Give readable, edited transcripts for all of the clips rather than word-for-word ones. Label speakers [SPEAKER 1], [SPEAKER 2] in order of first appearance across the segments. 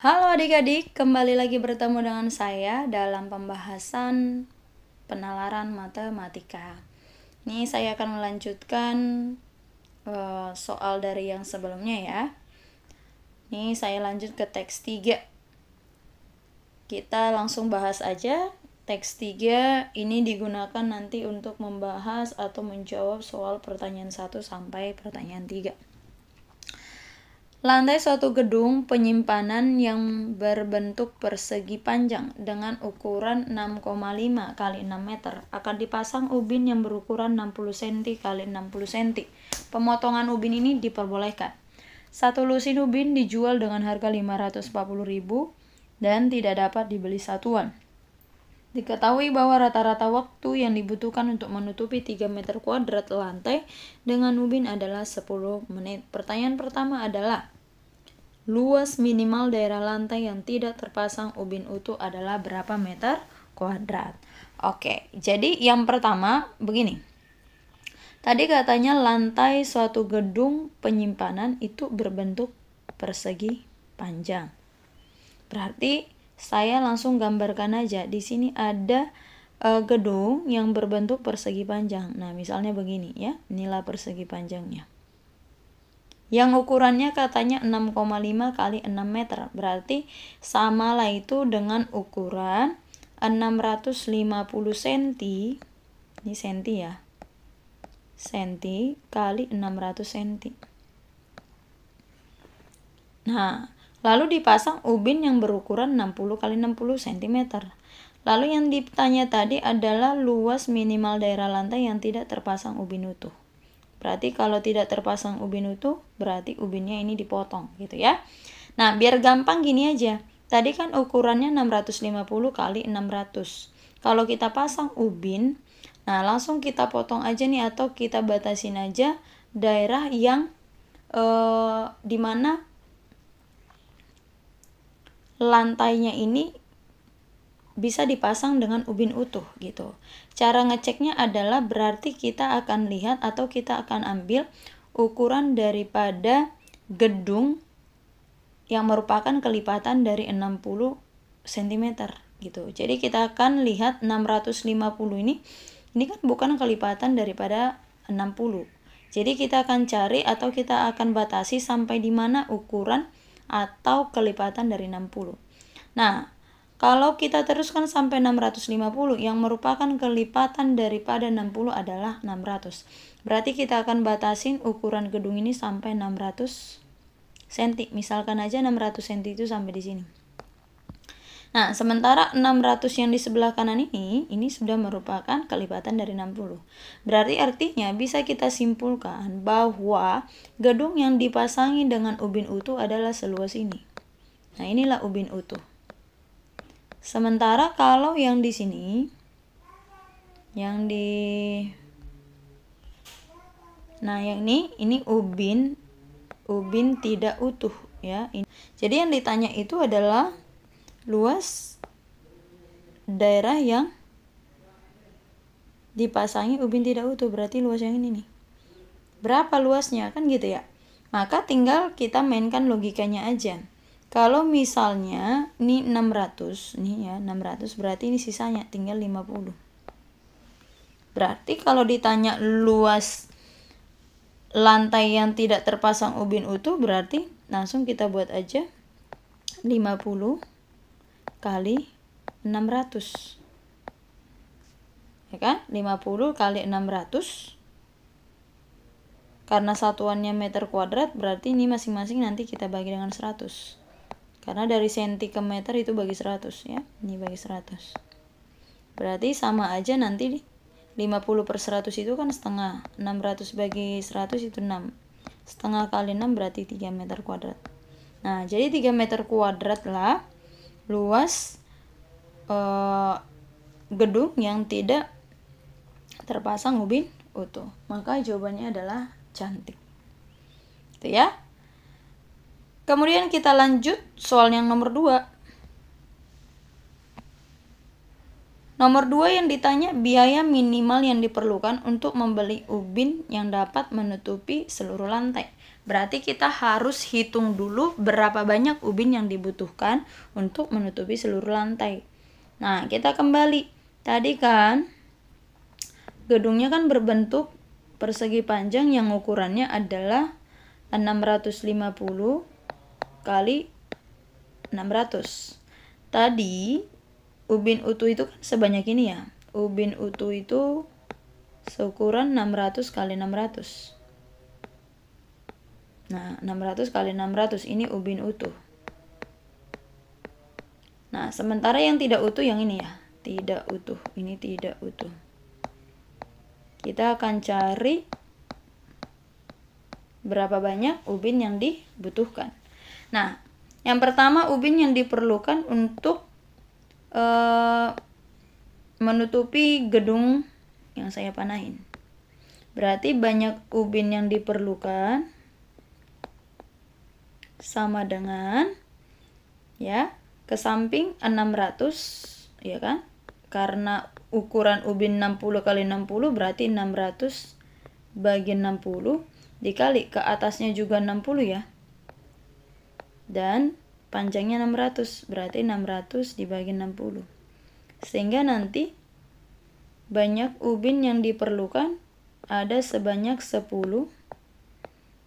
[SPEAKER 1] Halo adik-adik, kembali lagi bertemu dengan saya dalam pembahasan penalaran matematika. Ini saya akan melanjutkan soal dari yang sebelumnya ya. Ini saya lanjut ke teks 3. Kita langsung bahas aja. Teks 3 ini digunakan nanti untuk membahas atau menjawab soal pertanyaan 1 sampai pertanyaan 3. Lantai suatu gedung penyimpanan yang berbentuk persegi panjang dengan ukuran 6,5 kali 6 meter akan dipasang ubin yang berukuran 60 cm kali 60 cm. Pemotongan ubin ini diperbolehkan. Satu lusin ubin dijual dengan harga 540.000 dan tidak dapat dibeli satuan. Diketahui bahwa rata-rata waktu yang dibutuhkan untuk menutupi 3 meter kuadrat lantai dengan ubin adalah 10 menit. Pertanyaan pertama adalah, luas minimal daerah lantai yang tidak terpasang ubin utuh adalah berapa meter kuadrat? Oke, jadi yang pertama begini. Tadi katanya lantai suatu gedung penyimpanan itu berbentuk persegi panjang. Berarti saya langsung gambarkan aja. Di sini ada gedung yang berbentuk persegi panjang. Nah, misalnya begini ya. Inilah persegi panjangnya. Yang ukurannya katanya 6,5 kali 6 meter. Berarti samalah itu dengan ukuran 650 cm. Ini senti ya. Senti kali 600 cm. Nah, lalu dipasang ubin yang berukuran 60 kali 60 cm. Lalu yang ditanya tadi adalah luas minimal daerah lantai yang tidak terpasang ubin utuh. Berarti kalau tidak terpasang ubin utuh, berarti ubinnya ini dipotong gitu ya. Nah, biar gampang gini aja. Tadi kan ukurannya 650 kali 600. Kalau kita pasang ubin, nah langsung kita potong aja nih atau kita batasin aja daerah yang dimana lantainya ini bisa dipasang dengan ubin utuh gitu. Cara ngeceknya adalah berarti kita akan lihat atau kita akan ambil ukuran daripada gedung yang merupakan kelipatan dari 60 cm gitu. Jadi kita akan lihat 650 ini kan bukan kelipatan daripada 60. Jadi kita akan cari atau kita akan batasi sampai di mana ukuran atau kelipatan dari 60. Nah, kalau kita teruskan sampai 650 yang merupakan kelipatan daripada 60 adalah 600. Berarti kita akan batasin ukuran gedung ini sampai 600 cm. Misalkan aja 600 cm itu sampai di sini. Nah, sementara 600 yang di sebelah kanan ini sudah merupakan kelipatan dari 60. Berarti artinya bisa kita simpulkan bahwa gedung yang dipasangi dengan ubin utuh adalah seluas ini. Nah, inilah ubin utuh. Sementara kalau yang di sini, yang ini ubin tidak utuh ya. Jadi yang ditanya itu adalah luas daerah yang dipasangi ubin tidak utuh, berarti luas yang ini nih. Berapa luasnya kan gitu ya. Maka tinggal kita mainkan logikanya aja. Kalau misalnya ini 600, nih ya 600 berarti ini sisanya tinggal 50. Berarti kalau ditanya luas lantai yang tidak terpasang ubin utuh berarti langsung kita buat aja 50 kali 600. Ya kan? 50 kali 600. Karena satuannya meter kuadrat berarti ini masing-masing nanti kita bagi dengan 100. Karena dari senti ke meter itu bagi 100 ya. Ini bagi 100. Berarti sama aja nanti 50 per 100 itu kan setengah. 600 bagi 100 itu 6. Setengah kali 6 berarti 3 meter kuadrat. Nah, jadi 3 meter kuadrat lah luas gedung yang tidak terpasang ubin utuh. Maka jawabannya adalah cantik. Itu ya. Kemudian kita lanjut soal yang nomor 2. Nomor 2 yang ditanya biaya minimal yang diperlukan untuk membeli ubin yang dapat menutupi seluruh lantai. Berarti kita harus hitung dulu berapa banyak ubin yang dibutuhkan untuk menutupi seluruh lantai. Nah, kita kembali. Tadi kan gedungnya kan berbentuk persegi panjang yang ukurannya adalah 650 kali 600. Tadi ubin utuh itu kan sebanyak ini ya. Ubin utuh itu seukuran 600 kali 600. Nah, 600 kali 600 ini ubin utuh. Nah, sementara yang tidak utuh yang ini ya. Tidak utuh. Ini tidak utuh. Kita akan cari berapa banyak ubin yang dibutuhkan. Nah, yang pertama ubin yang diperlukan untuk menutupi gedung yang saya panahin. Berarti banyak ubin yang diperlukan sama dengan ya, ke samping 600 ya kan? Karena ukuran ubin 60 kali 60 berarti 600 bagi 60 dikali ke atasnya juga 60 ya. Dan panjangnya 600, berarti 600 dibagi 60. Sehingga nanti banyak ubin yang diperlukan ada sebanyak 10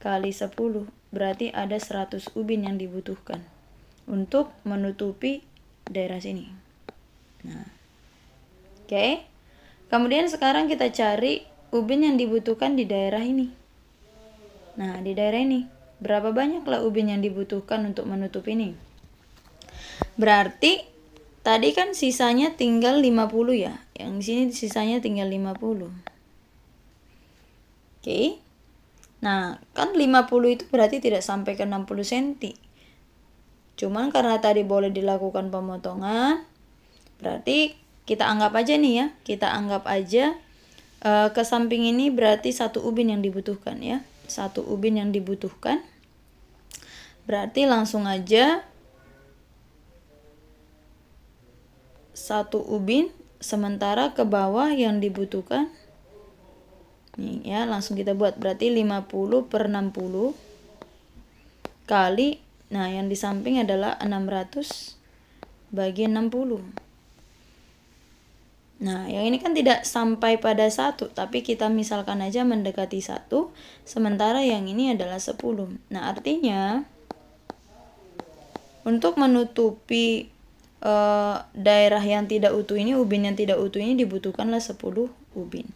[SPEAKER 1] kali 10. Berarti ada 100 ubin yang dibutuhkan untuk menutupi daerah sini. Nah, oke. Kemudian sekarang kita cari ubin yang dibutuhkan di daerah ini. Nah, di daerah ini berapa banyaklah ubin yang dibutuhkan untuk menutup ini? Berarti tadi kan sisanya tinggal 50 ya. Yang di sini sisanya tinggal 50. Oke. Nah, kan 50 itu berarti tidak sampai ke 60 cm. Cuman karena tadi boleh dilakukan pemotongan, berarti kita anggap aja nih ya. Kita anggap aja ke samping ini berarti 1 ubin yang dibutuhkan ya. 1 ubin yang dibutuhkan. Berarti langsung aja 1 ubin, sementara ke bawah yang dibutuhkan nih ya, langsung kita buat berarti 50 per 60 kali, nah yang di samping adalah 600 bagi 60. Nah, yang ini kan tidak sampai pada 1, tapi kita misalkan aja mendekati 1, sementara yang ini adalah 10. Nah, artinya untuk menutupi daerah yang tidak utuh ini, ubin yang tidak utuh ini dibutuhkanlah 10 ubin.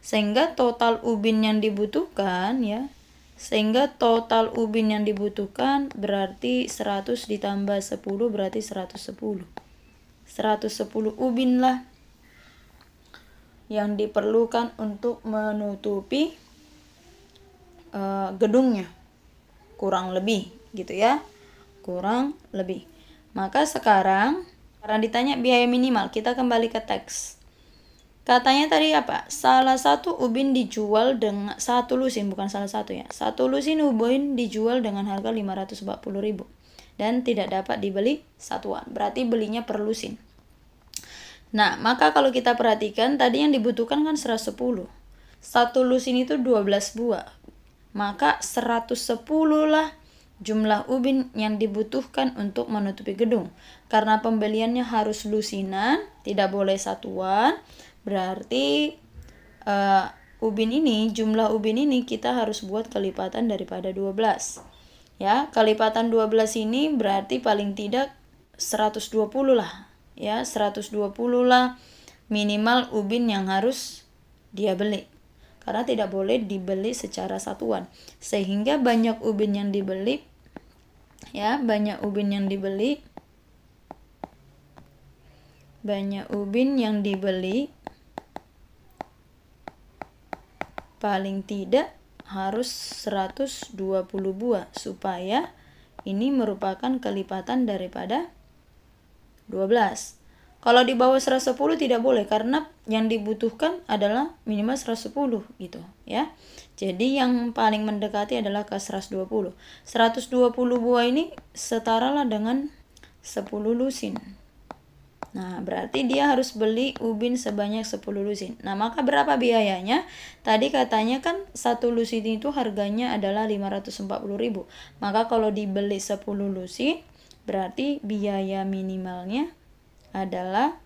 [SPEAKER 1] Sehingga total ubin yang dibutuhkan ya, sehingga total ubin yang dibutuhkan berarti 100 ditambah 10 berarti 110. 110 ubin lah yang diperlukan untuk menutupi gedungnya, kurang lebih gitu ya, kurang lebih. Maka sekarang karena ditanya biaya minimal, kita kembali ke teks. Katanya tadi apa? Salah satu ubin dijual dengan 1 lusin, bukan salah satu ya. 1 lusin ubin dijual dengan harga 540.000 dan tidak dapat dibeli satuan. Berarti belinya per lusin. Nah, maka kalau kita perhatikan tadi yang dibutuhkan kan 110. 1 lusin itu 12 buah. Maka 110 lah jumlah ubin yang dibutuhkan untuk menutupi gedung. Karena pembeliannya harus lusinan, tidak boleh satuan. Berarti ubin ini, jumlah ubin ini kita harus buat kelipatan daripada 12. Ya, kelipatan 12 ini berarti paling tidak 120 lah. Ya, 120 lah minimal ubin yang harus dia beli. Karena tidak boleh dibeli secara satuan. Sehingga banyak ubin yang dibeli ya, banyak ubin yang dibeli paling tidak harus 120 buah supaya ini merupakan kelipatan daripada 12. Kalau di bawah 110 tidak boleh karena yang dibutuhkan adalah minimal 110 gitu ya. Jadi yang paling mendekati adalah ke 120. 120 buah ini setaralah dengan 10 lusin. Nah, berarti dia harus beli ubin sebanyak 10 lusin. Nah, maka berapa biayanya? Tadi katanya kan 1 lusin itu harganya adalah 540.000. Maka kalau dibeli 10 lusin, berarti biaya minimalnya adalah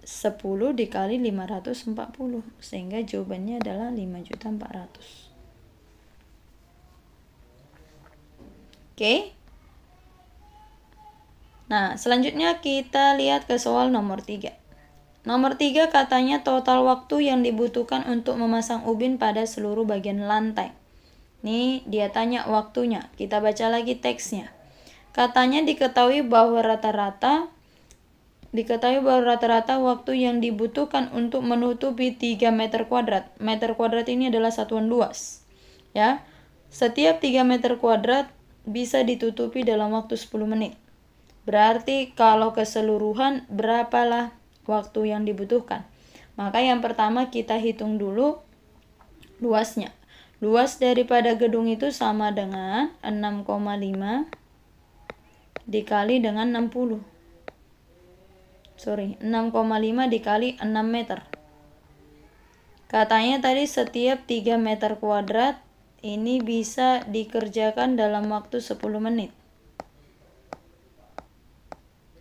[SPEAKER 1] 10 dikali 540. Sehingga jawabannya adalah 5.400.000. Oke. Nah, selanjutnya kita lihat ke soal nomor 3. Nomor 3 katanya total waktu yang dibutuhkan untuk memasang ubin pada seluruh bagian lantai. Nih, dia tanya waktunya. Kita baca lagi teksnya. Katanya diketahui bahwa rata-rata waktu yang dibutuhkan untuk menutupi 3 meter kuadrat. Meter kuadrat ini adalah satuan luas. Ya. Setiap 3 meter kuadrat bisa ditutupi dalam waktu 10 menit. Berarti kalau keseluruhan berapalah waktu yang dibutuhkan? Maka yang pertama kita hitung dulu luasnya. Luas daripada gedung itu sama dengan 6,5 dikali dengan 60. 6,5 dikali 6 meter. Katanya tadi setiap 3 meter kuadrat ini bisa dikerjakan dalam waktu 10 menit.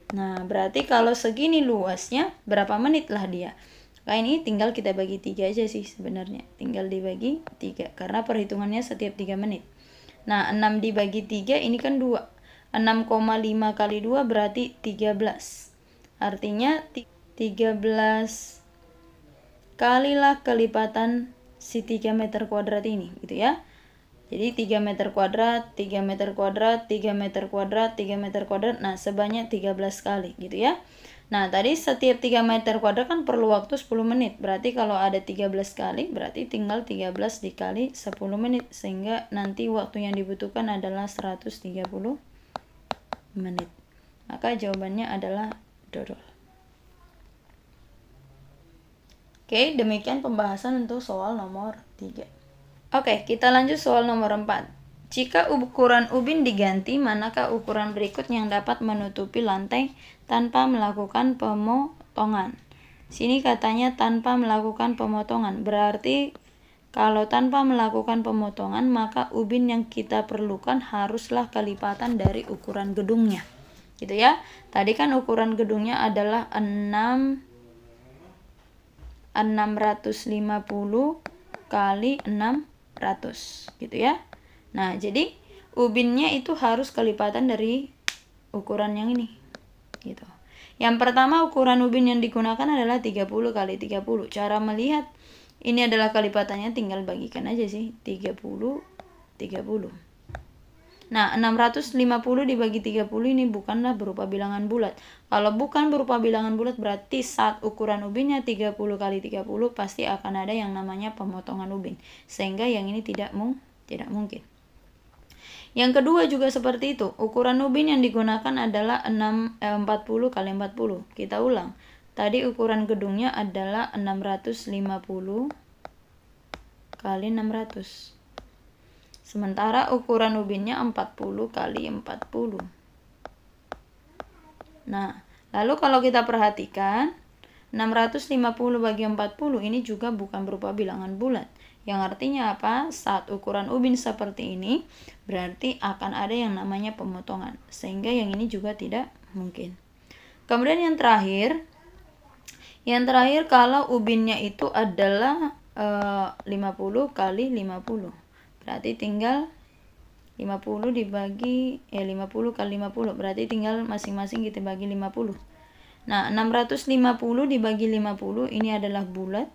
[SPEAKER 1] Nah, berarti kalau segini luasnya, berapa menit lah dia? Kayak ini tinggal kita bagi 3 aja sih sebenarnya. Tinggal dibagi 3, karena perhitungannya setiap 3 menit. Nah, 6 dibagi 3 ini kan 2. 6,5 kali 2 berarti 13. Artinya 13 kalilah kelipatan si 3 meter kuadrat ini, gitu ya. Jadi 3 meter kuadrat, 3 meter kuadrat, 3 meter kuadrat, 3 meter kuadrat. Nah, sebanyak 13 kali gitu ya. Nah, tadi setiap 3 meter kuadrat kan perlu waktu 10 menit. Berarti kalau ada 13 kali, berarti tinggal 13 dikali 10 menit. Sehingga nanti waktu yang dibutuhkan adalah 130 menit. Maka jawabannya adalah dodol. Oke, demikian pembahasan untuk soal nomor 3. Oke, kita lanjut soal nomor 4. Jika ukuran ubin diganti, manakah ukuran berikut yang dapat menutupi lantai tanpa melakukan pemotongan? Sini katanya tanpa melakukan pemotongan. Berarti kalau tanpa melakukan pemotongan, maka ubin yang kita perlukan haruslah kelipatan dari ukuran gedungnya. Gitu ya. Tadi kan ukuran gedungnya adalah 650 kali 600 gitu ya. Nah, jadi ubinnya itu harus kelipatan dari ukuran yang ini gitu. Yang pertama ukuran ubin yang digunakan adalah 30 kali 30. Cara melihat ini adalah kelipatannya tinggal bagikan aja sih. 30 30. Nah, 650 dibagi 30 ini bukanlah berupa bilangan bulat. Kalau bukan berupa bilangan bulat berarti saat ukuran ubinnya 30 kali 30 pasti akan ada yang namanya pemotongan ubin. Sehingga yang ini tidak mungkin. Yang kedua juga seperti itu. Ukuran ubin yang digunakan adalah 40 kali 40. Kita ulang. Tadi ukuran gedungnya adalah 650 kali 600. Sementara ukuran ubinnya 40 kali 40. Nah, lalu kalau kita perhatikan 650 bagi 40 ini juga bukan berupa bilangan bulat. Yang artinya apa? Saat ukuran ubin seperti ini berarti akan ada yang namanya pemotongan. Sehingga yang ini juga tidak mungkin. Kemudian yang terakhir kalau ubinnya itu adalah 50 kali 50. Berarti tinggal 50 dibagi 50 kali 50. Berarti tinggal masing-masing kita bagi 50. Nah, 650 dibagi 50 ini adalah bulat.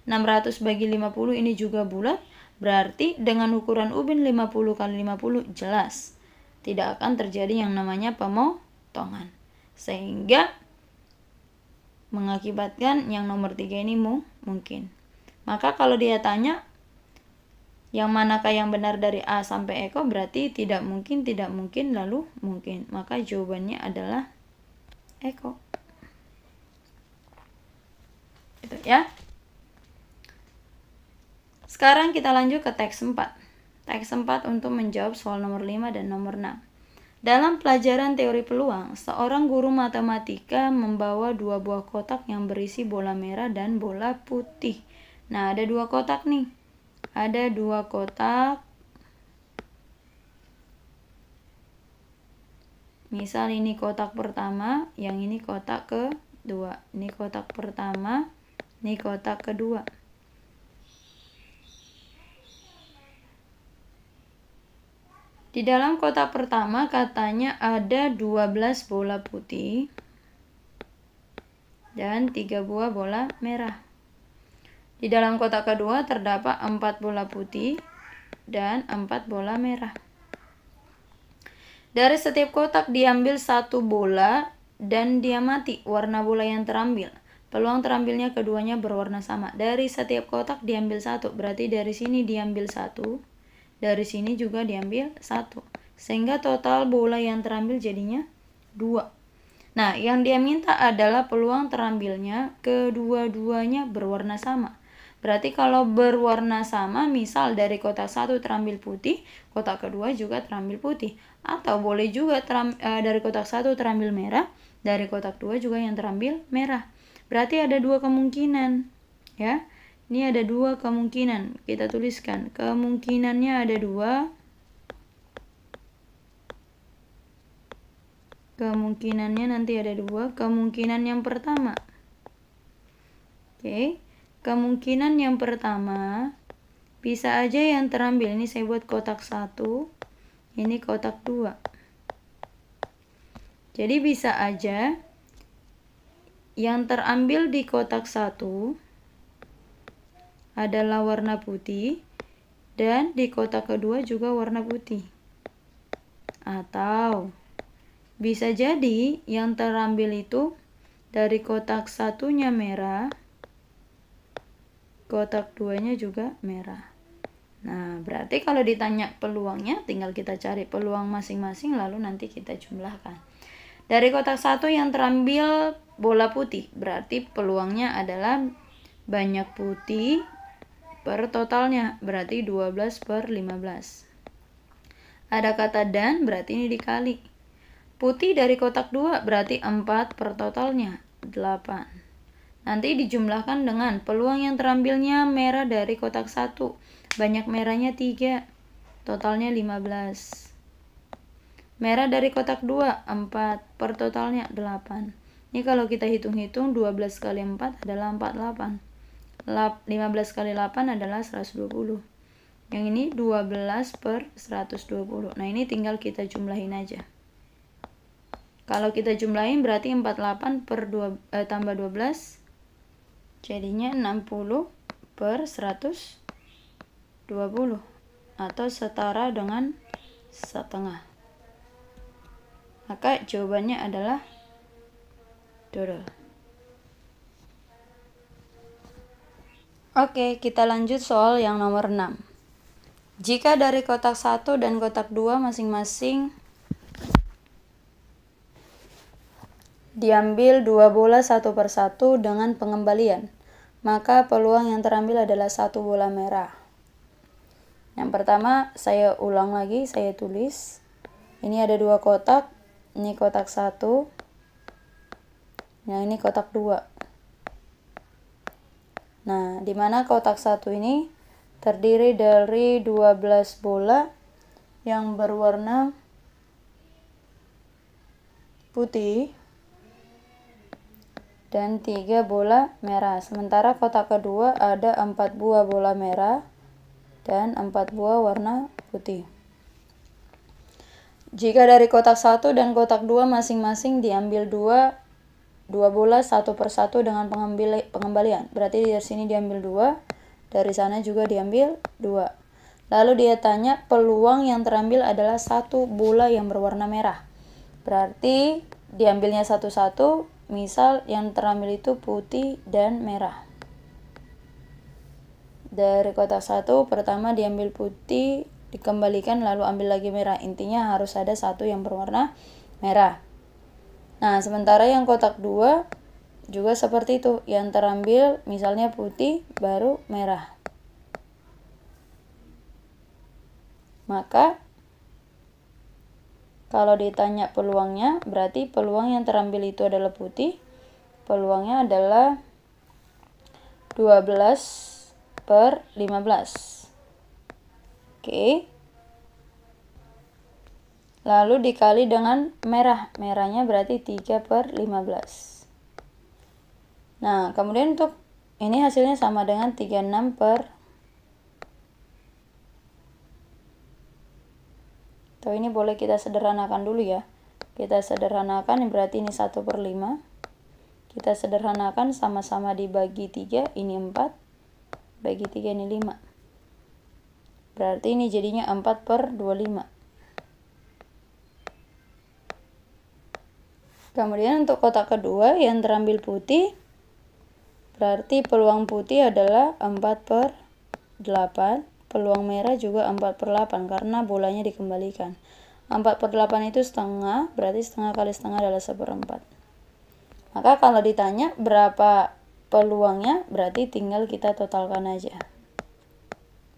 [SPEAKER 1] 600 bagi 50 ini juga bulat. Berarti dengan ukuran ubin 50 kali 50 jelas tidak akan terjadi yang namanya pemotongan. Sehingga mengakibatkan yang nomor 3 ini mungkin. Maka kalau dia tanya yang manakah yang benar dari A sampai Eko, berarti tidak mungkin, lalu mungkin. Maka jawabannya adalah Eko. Itu ya. Sekarang kita lanjut ke teks 4. Teks 4 untuk menjawab soal nomor 5 dan nomor 6. Dalam pelajaran teori peluang, seorang guru matematika membawa 2 buah kotak yang berisi bola merah dan bola putih. Nah, ada 2 kotak nih. Ada 2 kotak. Misal ini kotak pertama, yang ini kotak kedua. Ini kotak pertama, ini kotak kedua. Di dalam kotak pertama katanya ada 12 bola putih dan 3 buah bola merah. Di dalam kotak kedua terdapat 4 bola putih dan 4 bola merah. Dari setiap kotak diambil 1 bola dan diamati warna bola yang terambil. Peluang terambilnya keduanya berwarna sama. Dari setiap kotak diambil 1, berarti dari sini diambil 1. Dari sini juga diambil 1. Sehingga total bola yang terambil jadinya 2. Nah, yang dia minta adalah peluang terambilnya kedua-duanya berwarna sama. Berarti kalau berwarna sama, misal dari kotak 1 terambil putih, kotak kedua juga terambil putih. Atau boleh juga dari kotak 1 terambil merah, dari kotak 2 juga yang terambil merah. Berarti ada 2 kemungkinan, ya. Ini ada 2 kemungkinan, kita tuliskan. Kemungkinannya ada 2. Kemungkinannya nanti ada 2. Kemungkinan yang pertama. Oke. Kemungkinan yang pertama, bisa aja yang terambil. Ini saya buat kotak 1. Ini kotak 2. Jadi bisa aja yang terambil di kotak 1 adalah warna putih dan di kotak kedua juga warna putih. Atau bisa jadi yang terambil itu dari kotak 1-nya merah, kotak 2-nya juga merah. Nah, berarti kalau ditanya peluangnya tinggal kita cari peluang masing-masing lalu nanti kita jumlahkan. Dari kotak 1 yang terambil bola putih, berarti peluangnya adalah banyak putih per totalnya, berarti 12/15. Ada kata dan, berarti ini dikali. Putih dari kotak 2 berarti 4 per totalnya, 8. Nanti dijumlahkan dengan peluang yang terambilnya merah dari kotak 1. Banyak merahnya 3, totalnya 15. Merah dari kotak 2, 4 per totalnya 8. Ini kalau kita hitung-hitung 12 kali 4 adalah 48. 15 kali 8 adalah 120. Yang ini 12 per 120. Nah, ini tinggal kita jumlahin aja. Kalau kita jumlahin berarti 48 per tambah 12 jadinya 60 per 120 atau setara dengan setengah. Maka jawabannya adalah dodol. Oke, kita lanjut soal yang nomor 6. Jika dari kotak 1 dan kotak 2 masing-masing diambil 2 bola 1 per 1 dengan pengembalian, maka peluang yang terambil adalah 1 bola merah. Yang pertama, saya ulang lagi, saya tulis. Ini ada 2 kotak, ini kotak 1, yang ini kotak 2. Nah, di mana kotak 1 ini terdiri dari 12 bola yang berwarna putih dan 3 bola merah. Sementara kotak kedua ada 4 buah bola merah dan 4 buah warna putih. Jika dari kotak 1 dan kotak 2 masing-masing diambil 2 bola 1 per 1 dengan pengembalian. Berarti dari sini diambil 2, dari sana juga diambil 2. Lalu dia tanya peluang yang terambil adalah 1 bola yang berwarna merah. Berarti diambilnya satu-satu, misal yang terambil itu putih dan merah. Dari kotak 1 pertama diambil putih, dikembalikan lalu ambil lagi merah. Intinya harus ada 1 yang berwarna merah. Nah, sementara yang kotak 2 juga seperti itu. Yang terambil misalnya putih baru merah. Maka Kalau ditanya peluangnya, berarti peluang yang terambil itu adalah putih. Peluangnya adalah 12/15. Oke. Lalu dikali dengan merah. Merahnya berarti 3/15. Nah, kemudian untuk ini hasilnya sama dengan 36 per. Atau ini boleh kita sederhanakan dulu ya. Kita sederhanakan, berarti ini 1/5. Kita sederhanakan, sama-sama dibagi 3, ini 4. Bagi 3, ini 5. Berarti ini jadinya 4/25. Kemudian untuk kotak kedua yang terambil putih, berarti peluang putih adalah 4/8. Peluang merah juga 4/8 karena bolanya dikembalikan. 4/8 itu setengah, berarti setengah kali setengah adalah 1/4. Maka kalau ditanya berapa peluangnya, berarti tinggal kita totalkan aja.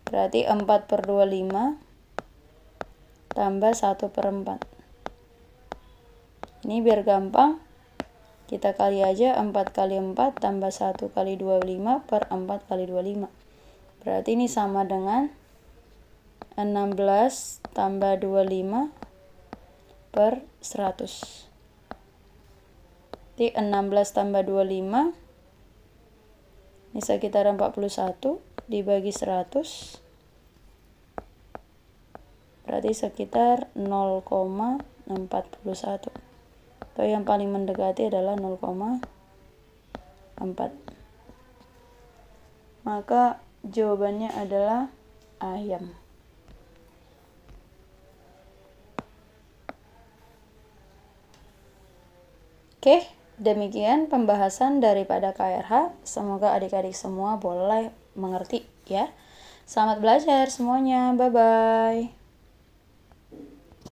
[SPEAKER 1] Berarti 4/25 tambah 1/4. Ini biar gampang, kita kali aja 4 kali 4 tambah 1 kali 25 per 4 kali 25. Berarti ini sama dengan 16 tambah 25 per 100. Jadi 16 tambah 25 ini sekitar 41 dibagi 100. Berarti sekitar 0,41. Atau yang paling mendekati adalah 0,4. Maka jawabannya adalah ayam. Oke, demikian pembahasan daripada KRH. Semoga adik-adik semua boleh mengerti ya. Selamat belajar semuanya. Bye-bye.